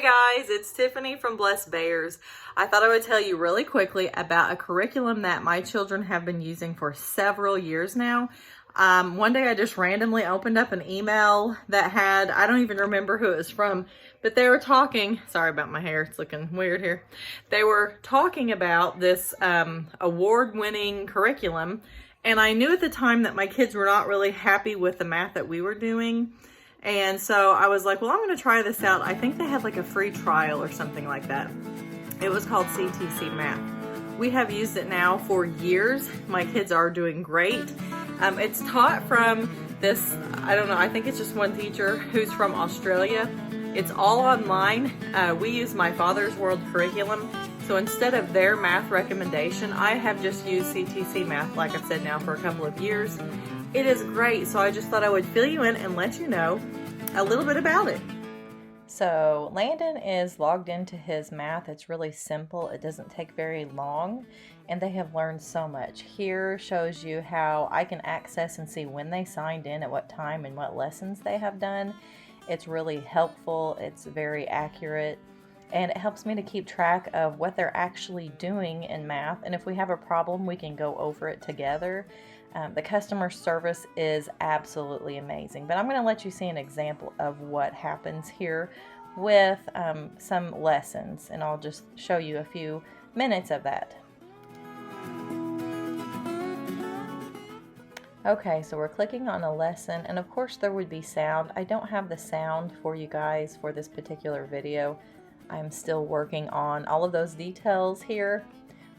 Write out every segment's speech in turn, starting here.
guys, it's Tiffany from Blessed Bears. I thought I would tell you really quickly about a curriculum that my children have been using for several years now. One day I just randomly opened up an email that had, I don't even remember who it was from, but they were talking, sorry about my hair, it's looking weird here. They were talking about this award-winning curriculum, and I knew at the time that my kids were not really happy with the math that we were doing. And so I was like, well, I'm going to try this out. I think they had like a free trial or something like that. It was called CTC Math. We have used it now for years. My kids are doing great. It's taught from this, I don't know, I think it's just one teacher who's from Australia. It's all online. We use My Father's World curriculum. So instead of their math recommendation, I have just used CTC Math, like I've said now, for a couple of years. It is great, so I just thought I would fill you in and let you know a little bit about it. So Landon is logged into his math. It's really simple. It doesn't take very long, and they have learned so much. Here shows you how I can access and see when they signed in, at what time, and what lessons they have done. It's really helpful. It's very accurate, and it helps me to keep track of what they're actually doing in math, and if we have a problem, we can go over it together. The customer service is absolutely amazing, but I'm going to let you see an example of what happens here with some lessons, and I'll just show you a few minutes of that. Okay, so we're clicking on a lesson, and of course there would be sound. I don't have the sound for you guys for this particular video. I'm still working on all of those details here.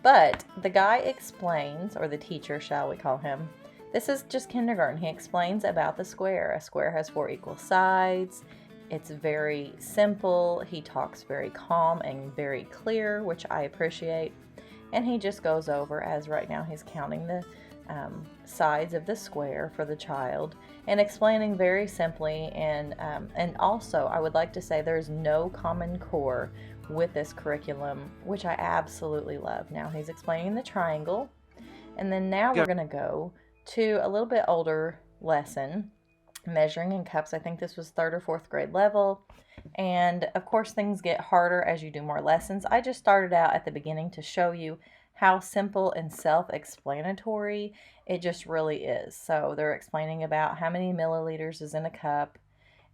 But the guy explains, or the teacher, shall we call him, this is just kindergarten. He explains about the square. A square has 4 equal sides. It's very simple. He talks very calm and very clear, which I appreciate. And he just goes over, as right now he's counting the sides of the square for the child and explaining very simply. And also, I would like to say there's no common core with this curriculum, which I absolutely love. Now he's explaining the triangle, and then now we're going to go to a little bit older lesson, measuring in cups. I think this was 3rd or 4th grade level, and of course things get harder as you do more lessons. I just started out at the beginning to show you how simple and self-explanatory it just really is. So they're explaining about how many milliliters is in a cup,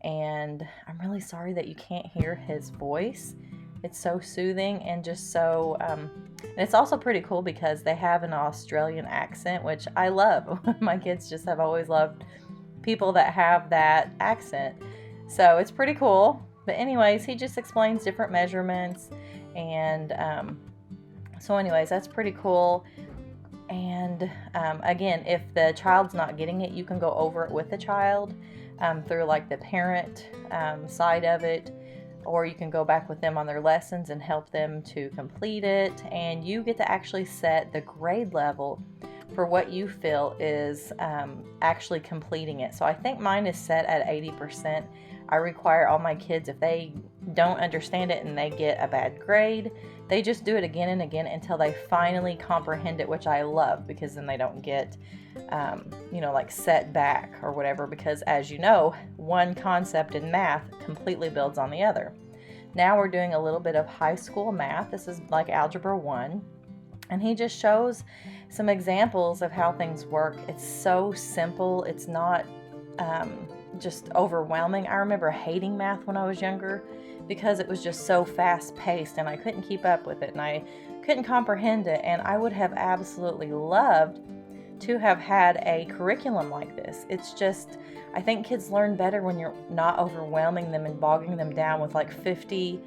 and I'm really sorry that you can't hear his voice. It's so soothing and just so, and it's also pretty cool because they have an Australian accent, which I love. My kids just have always loved people that have that accent. So it's pretty cool. But anyways, he just explains different measurements. And so anyways, that's pretty cool. And again, if the child's not getting it, you can go over it with the child through like the parent side of it. Or you can go back with them on their lessons and help them to complete it. And you get to actually set the grade level for what you feel is actually completing it. So I think mine is set at 80%. I require all my kids, if they don't understand it and they get a bad grade, they just do it again and again until they finally comprehend it, which I love, because then they don't get like set back or whatever, because as you know, one concept in math completely builds on the other. Now we're doing a little bit of high school math. This is like Algebra 1, and he just shows some examples of how things work. It's so simple. It's not just overwhelming. I remember hating math when I was younger because it was just so fast-paced and I couldn't keep up with it and I couldn't comprehend it, and I would have absolutely loved to have had a curriculum like this. It's just, I think kids learn better when you're not overwhelming them and bogging them down with like 50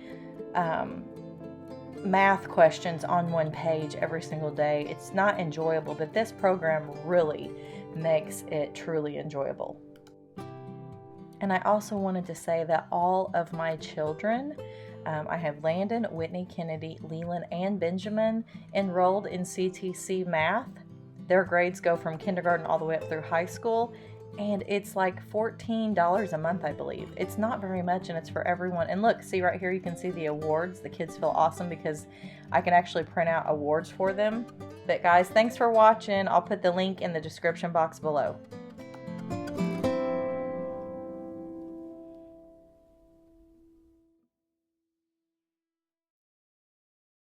math questions on one page every single day. It's not enjoyable, but this program really makes it truly enjoyable. And I also wanted to say that all of my children, I have Landon, Whitney, Kennedy, Leland, and Benjamin enrolled in CTC Math. Their grades go from kindergarten all the way up through high school, and it's like $14 a month, I believe. It's not very much, and it's for everyone. And look, see right here, you can see the awards. The kids feel awesome because I can actually print out awards for them. But guys, thanks for watching. I'll put the link in the description box below.